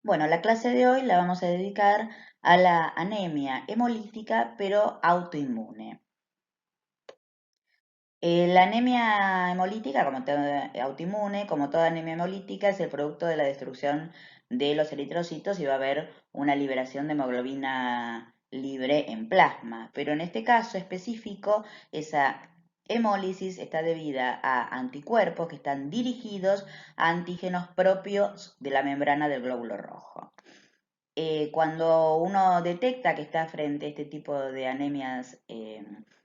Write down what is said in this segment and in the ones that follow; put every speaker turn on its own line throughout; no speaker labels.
Bueno, la clase de hoy la vamos a dedicar a la anemia hemolítica, pero autoinmune. La anemia hemolítica, como toda autoinmune, como toda anemia hemolítica, es el producto de la destrucción de los eritrocitos y va a haber una liberación de hemoglobina libre en plasma. Pero en este caso específico, esa hemólisis está debida a anticuerpos que están dirigidos a antígenos propios de la membrana del glóbulo rojo. Cuando uno detecta que está frente a este tipo de anemias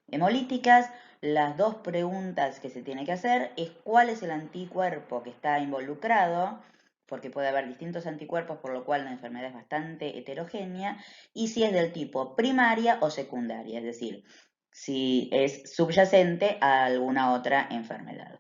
hemolíticas, las dos preguntas que se tiene que hacer es cuál es el anticuerpo que está involucrado, porque puede haber distintos anticuerpos, por lo cual la enfermedad es bastante heterogénea, y si es del tipo primaria o secundaria, es decir, si es subyacente a alguna otra enfermedad.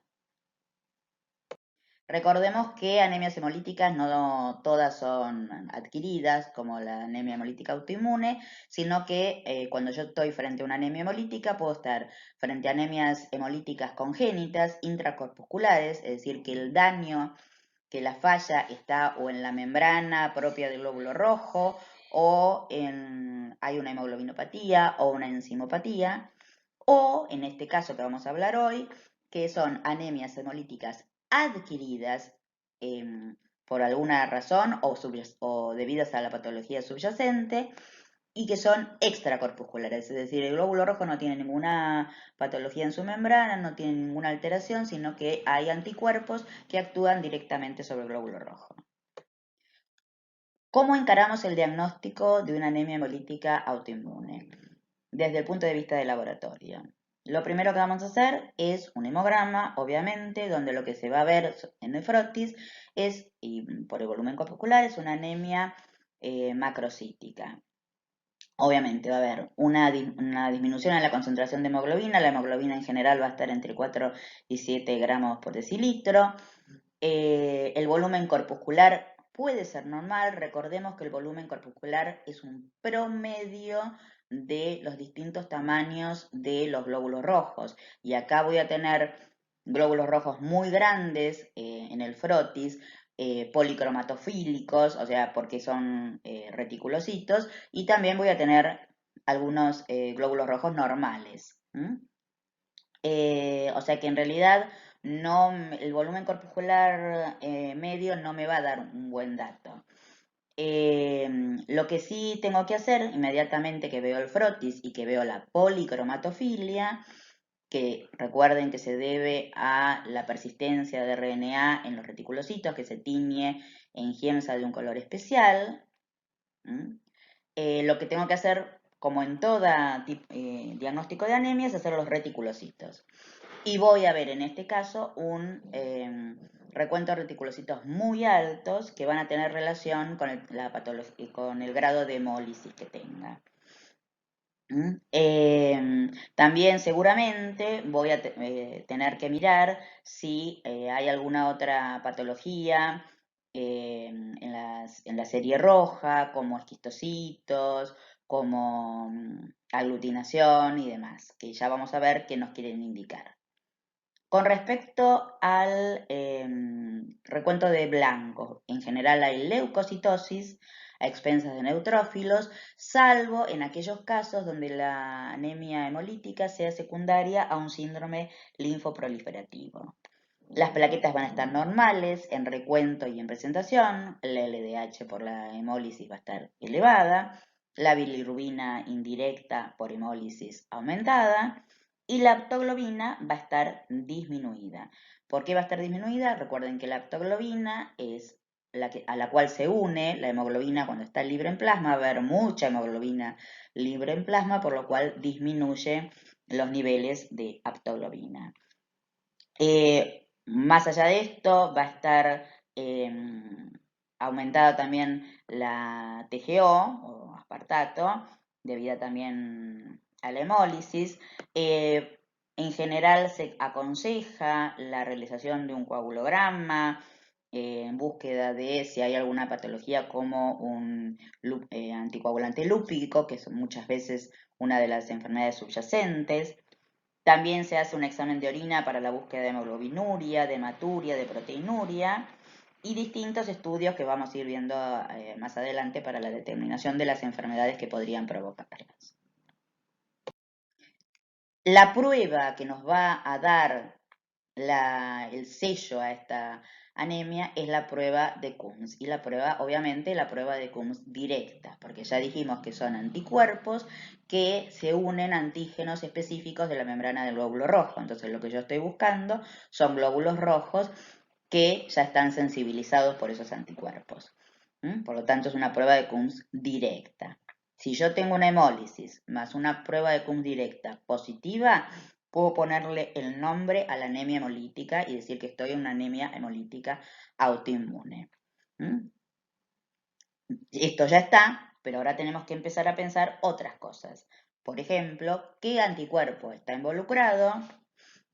Recordemos que anemias hemolíticas no todas son adquiridas, como la anemia hemolítica autoinmune, sino que cuando yo estoy frente a una anemia hemolítica, puedo estar frente a anemias hemolíticas congénitas, intracorpusculares, es decir, que el daño, que la falla está o en la membrana propia del glóbulo rojo, o hay una hemoglobinopatía o una enzimopatía, o en este caso que vamos a hablar hoy, que son anemias hemolíticas adquiridas por alguna razón o debidas a la patología subyacente y que son extracorpusculares, es decir, el glóbulo rojo no tiene ninguna patología en su membrana, no tiene ninguna alteración, sino que hay anticuerpos que actúan directamente sobre el glóbulo rojo. ¿Cómo encaramos el diagnóstico de una anemia hemolítica autoinmune? Desde el punto de vista del laboratorio. Lo primero que vamos a hacer es un hemograma, obviamente, donde lo que se va a ver en nefrotis es, y por el volumen corpuscular, es una anemia macrocítica. Obviamente va a haber una disminución en la concentración de hemoglobina. La hemoglobina en general va a estar entre 4 y 7 gramos por decilitro. El volumen corpuscular puede ser normal. Recordemos que el volumen corpuscular es un promedio de los distintos tamaños de los glóbulos rojos. Y acá voy a tener glóbulos rojos muy grandes en el frotis, policromatofílicos, o sea, porque son reticulocitos, y también voy a tener algunos glóbulos rojos normales. O sea que en realidad no, el volumen corpuscular medio no me va a dar un buen dato. Lo que sí tengo que hacer inmediatamente que veo el frotis y que veo la policromatofilia, que recuerden que se debe a la persistencia de RNA en los reticulocitos, que se tiñe en giemsa de un color especial. Lo que tengo que hacer, como en todo diagnóstico de anemia, es hacer los reticulocitos. Y voy a ver en este caso un recuento de reticulocitos muy altos que van a tener relación con la patología, con el grado de hemólisis que tenga. También seguramente voy a tener que mirar si hay alguna otra patología en la serie roja, como esquistocitos, como aglutinación y demás, que ya vamos a ver qué nos quieren indicar. Con respecto al recuento de blancos, en general hay leucocitosis a expensas de neutrófilos, salvo en aquellos casos donde la anemia hemolítica sea secundaria a un síndrome linfoproliferativo. Las plaquetas van a estar normales en recuento y en presentación, la LDH por la hemólisis va a estar elevada, la bilirrubina indirecta por hemólisis aumentada, y la aptoglobina va a estar disminuida. ¿Por qué va a estar disminuida? Recuerden que la aptoglobina es a la cual se une la hemoglobina cuando está libre en plasma, va a haber mucha hemoglobina libre en plasma, por lo cual disminuye los niveles de aptoglobina. Más allá de esto, va a estar aumentada también la TGO o aspartato, debido también a la hemólisis. En general se aconseja la realización de un coagulograma en búsqueda de si hay alguna patología como un anticoagulante lúpico, que es muchas veces una de las enfermedades subyacentes. También se hace un examen de orina para la búsqueda de hemoglobinuria, de hematuria, de proteinuria. y distintos estudios que vamos a ir viendo más adelante para la determinación de las enfermedades que podrían provocarlas. La prueba que nos va a dar el sello a esta anemia es la prueba de Coombs, y la prueba, obviamente, la prueba de Coombs directa, porque ya dijimos que son anticuerpos que se unen a antígenos específicos de la membrana del glóbulo rojo. Entonces lo que yo estoy buscando son glóbulos rojos que ya están sensibilizados por esos anticuerpos. Por lo tanto, es una prueba de Coombs directa. Si yo tengo una hemólisis más una prueba de Coombs directa positiva, puedo ponerle el nombre a la anemia hemolítica y decir que estoy en una anemia hemolítica autoinmune. Esto ya está, pero ahora tenemos que empezar a pensar otras cosas. Por ejemplo, ¿qué anticuerpo está involucrado?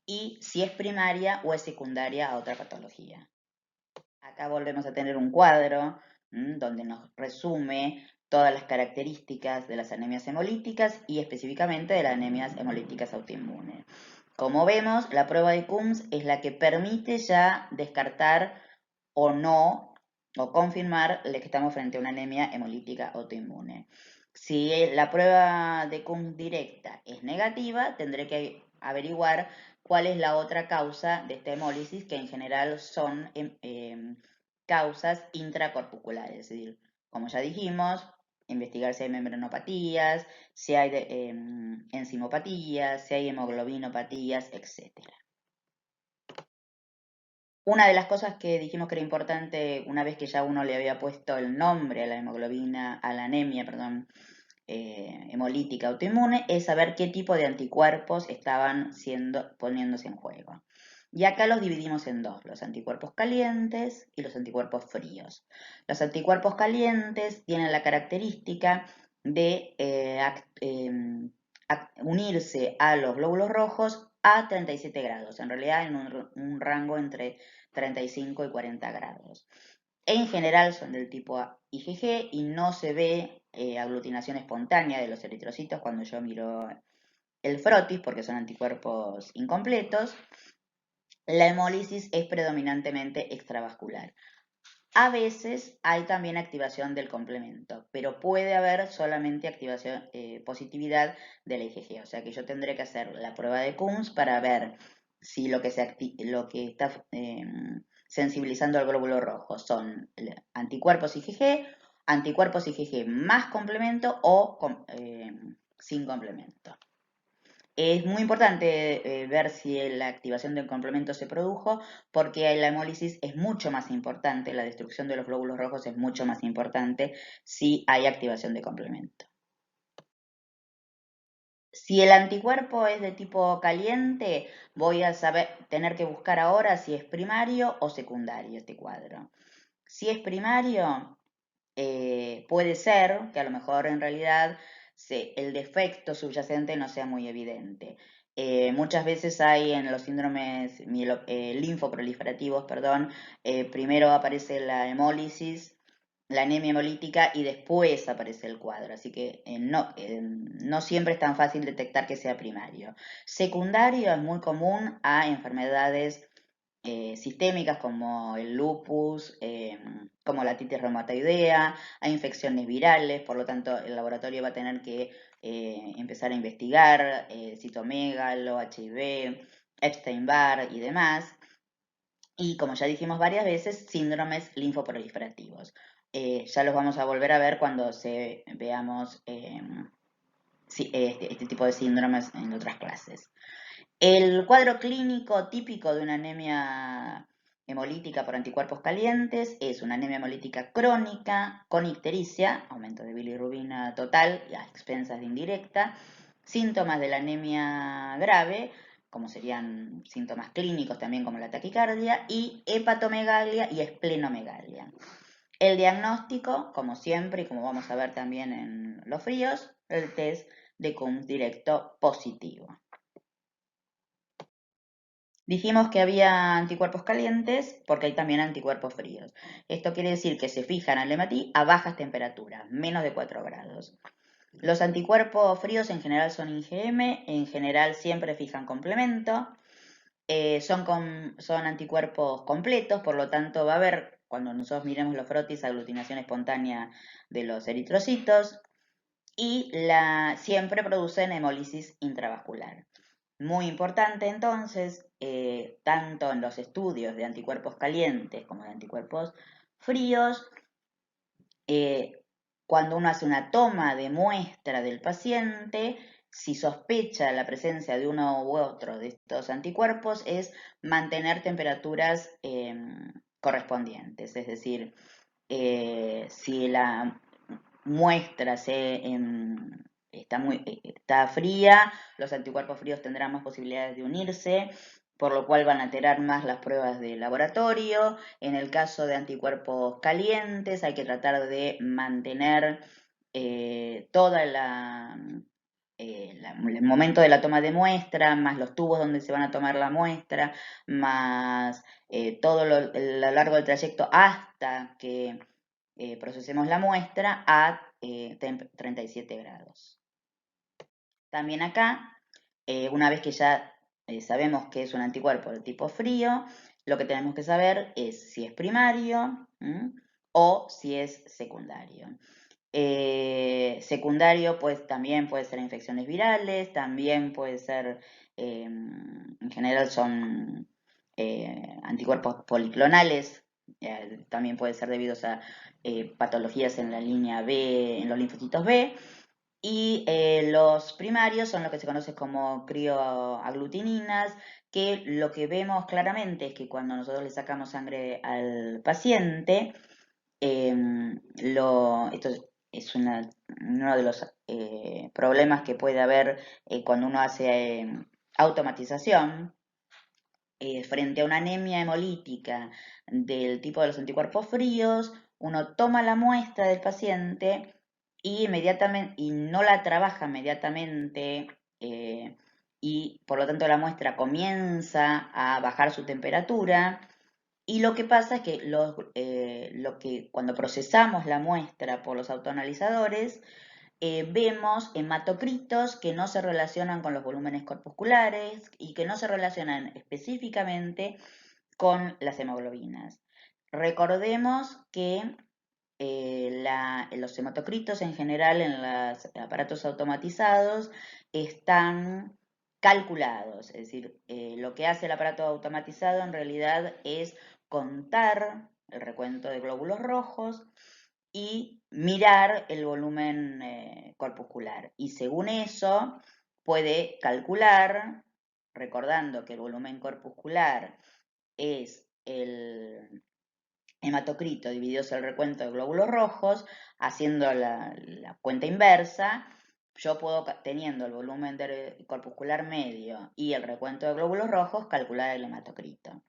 Y si es primaria o es secundaria a otra patología. Acá volvemos a tener un cuadro donde nos resume todas las características de las anemias hemolíticas y específicamente de las anemias hemolíticas autoinmunes. Como vemos, la prueba de Coombs es la que permite ya descartar o no, o confirmar que estamos frente a una anemia hemolítica autoinmune. Si la prueba de Coombs directa es negativa, tendré que averiguar cuál es la otra causa de esta hemólisis, que en general son causas intracorpusculares, es decir, como ya dijimos, investigar si hay membranopatías, si hay enzimopatías, si hay hemoglobinopatías, etc. Una de las cosas que dijimos que era importante una vez que ya uno le había puesto el nombre a la hemoglobina, a la anemia, perdón, hemolítica autoinmune, es saber qué tipo de anticuerpos estaban poniéndose en juego. Y acá los dividimos en dos, los anticuerpos calientes y los anticuerpos fríos. Los anticuerpos calientes tienen la característica de unirse a los glóbulos rojos a 37 grados, en realidad en un rango entre 35 y 40 grados. En general son del tipo IgG y no se ve aglutinación espontánea de los eritrocitos cuando yo miro el frotis, porque son anticuerpos incompletos. La hemólisis es predominantemente extravascular. A veces hay también activación del complemento, pero puede haber solamente activación, positividad de la IgG. O sea que yo tendré que hacer la prueba de Coombs para ver si lo que está sensibilizando al glóbulo rojo son anticuerpos IgG más complemento o sin complemento. Es muy importante ver si la activación del complemento se produjo, porque la hemólisis es mucho más importante, la destrucción de los glóbulos rojos es mucho más importante si hay activación de complemento. Si el anticuerpo es de tipo caliente, voy a tener que buscar ahora si es primario o secundario este cuadro. Si es primario, puede ser que a lo mejor en realidad el defecto subyacente no sea muy evidente. Muchas veces hay en los síndromes linfoproliferativos, primero aparece la hemólisis, la anemia hemolítica y después aparece el cuadro, así que no siempre es tan fácil detectar que sea primario. Secundario es muy común a enfermedades sistémicas como el lupus, como la titis reumatoidea, hay infecciones virales, por lo tanto el laboratorio va a tener que empezar a investigar citomegalo, HIV, Epstein-Barr y demás. Y como ya dijimos varias veces, síndromes linfoproliferativos. Ya los vamos a volver a ver cuando veamos este tipo de síndromes en otras clases. El cuadro clínico típico de una anemia hemolítica por anticuerpos calientes es una anemia hemolítica crónica con ictericia, aumento de bilirrubina total y a expensas de indirecta, síntomas de la anemia grave, como serían síntomas clínicos también como la taquicardia, y hepatomegalia y esplenomegalia. El diagnóstico, como siempre y como vamos a ver también en los fríos, el test de Coombs directo positivo. Dijimos que había anticuerpos calientes porque hay también anticuerpos fríos. Esto quiere decir que se fijan al hematí a bajas temperaturas, menos de 4 grados. Los anticuerpos fríos en general son IgM, en general siempre fijan complemento, son anticuerpos completos, por lo tanto va a haber cuando nosotros miremos los frotis, aglutinación espontánea de los eritrocitos, y siempre producen hemólisis intravascular. Muy importante entonces, tanto en los estudios de anticuerpos calientes como de anticuerpos fríos, cuando uno hace una toma de muestra del paciente, si sospecha la presencia de uno u otro de estos anticuerpos, es mantener temperaturas correspondientes. Es decir, si la muestra está fría, los anticuerpos fríos tendrán más posibilidades de unirse, por lo cual van a alterar más las pruebas de laboratorio. En el caso de anticuerpos calientes, hay que tratar de mantener toda el momento de la toma de muestra, más los tubos donde se van a tomar la muestra, más todo a lo largo del trayecto hasta que procesemos la muestra a 37 grados. También acá, una vez que ya sabemos que es un anticuerpo de tipo frío, lo que tenemos que saber es si es primario o si es secundario. Secundario, pues también puede ser infecciones virales, también puede ser, en general son anticuerpos policlonales, también puede ser debidos a patologías en la línea B, en los linfocitos B, y los primarios son lo que se conoce como crioaglutininas, que lo que vemos claramente es que cuando nosotros le sacamos sangre al paciente, esto es uno de los problemas que puede haber cuando uno hace automatización frente a una anemia hemolítica del tipo de los anticuerpos fríos. Uno toma la muestra del paciente y no la trabaja inmediatamente, y por lo tanto la muestra comienza a bajar su temperatura. Y lo que pasa es que cuando procesamos la muestra por los autoanalizadores, vemos hematocritos que no se relacionan con los volúmenes corpusculares y que no se relacionan específicamente con las hemoglobinas. Recordemos que los hematocritos en general en los aparatos automatizados están calculados, es decir, lo que hace el aparato automatizado en realidad es contar el recuento de glóbulos rojos y mirar el volumen corpuscular. Y según eso puede calcular, recordando que el volumen corpuscular es el hematocrito dividido el recuento de glóbulos rojos, haciendo la cuenta inversa, yo puedo, teniendo el volumen corpuscular medio y el recuento de glóbulos rojos, calcular el hematocrito.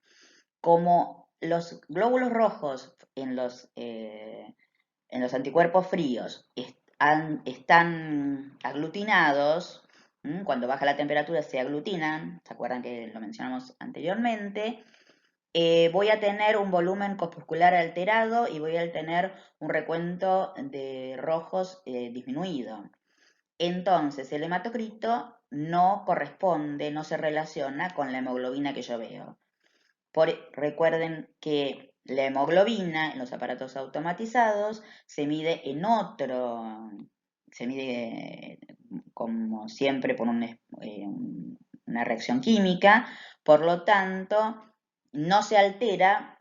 Como los glóbulos rojos en los anticuerpos fríos están aglutinados, cuando baja la temperatura se aglutinan, ¿se acuerdan que lo mencionamos anteriormente? Voy a tener un volumen corpuscular alterado y voy a tener un recuento de rojos disminuido. Entonces, el hematocrito no corresponde, no se relaciona con la hemoglobina que yo veo. Recuerden que la hemoglobina en los aparatos automatizados se mide como siempre por una reacción química, por lo tanto, no se altera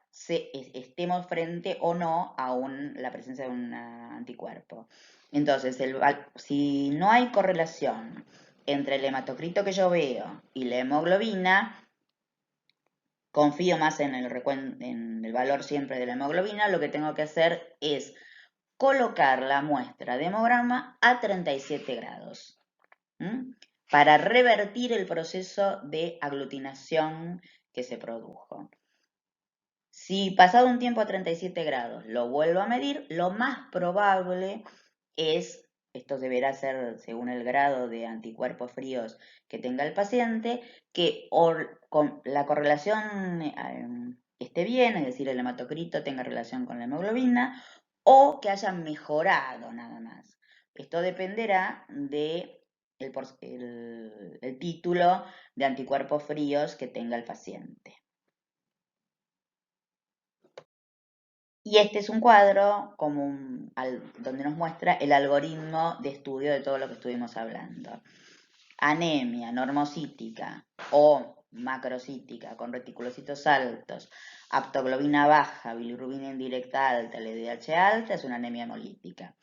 estemos frente o no a la presencia de un anticuerpo. Entonces, si no hay correlación entre el hematocrito que yo veo y la hemoglobina, confío más en el valor siempre de la hemoglobina, lo que tengo que hacer es colocar la muestra de hemograma a 37 grados para revertir el proceso de aglutinación que se produjo. Si pasado un tiempo a 37 grados lo vuelvo a medir, lo más probable es, esto deberá ser según el grado de anticuerpos fríos que tenga el paciente, que la correlación esté bien, es decir, el hematocrito tenga relación con la hemoglobina, o que haya mejorado nada más. Esto dependerá de el título de anticuerpos fríos que tenga el paciente. Y este es un cuadro donde nos muestra el algoritmo de estudio de todo lo que estuvimos hablando. Anemia normocítica o macrocítica con reticulocitos altos, aptoglobina baja, bilirrubina indirecta alta, LDH alta, es una anemia hemolítica.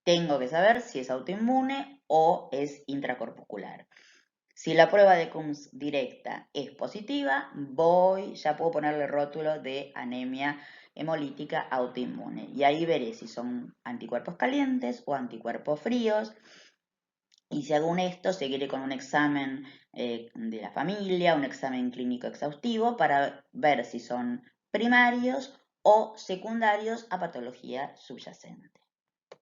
Tengo que saber si es autoinmune o es intracorpuscular. Si la prueba de Coombs directa es positiva, ya puedo ponerle rótulo de anemia hemolítica autoinmune. Y ahí veré si son anticuerpos calientes o anticuerpos fríos. Y según esto, seguiré con un examen de la familia, un examen clínico exhaustivo para ver si son primarios o secundarios a patología subyacente.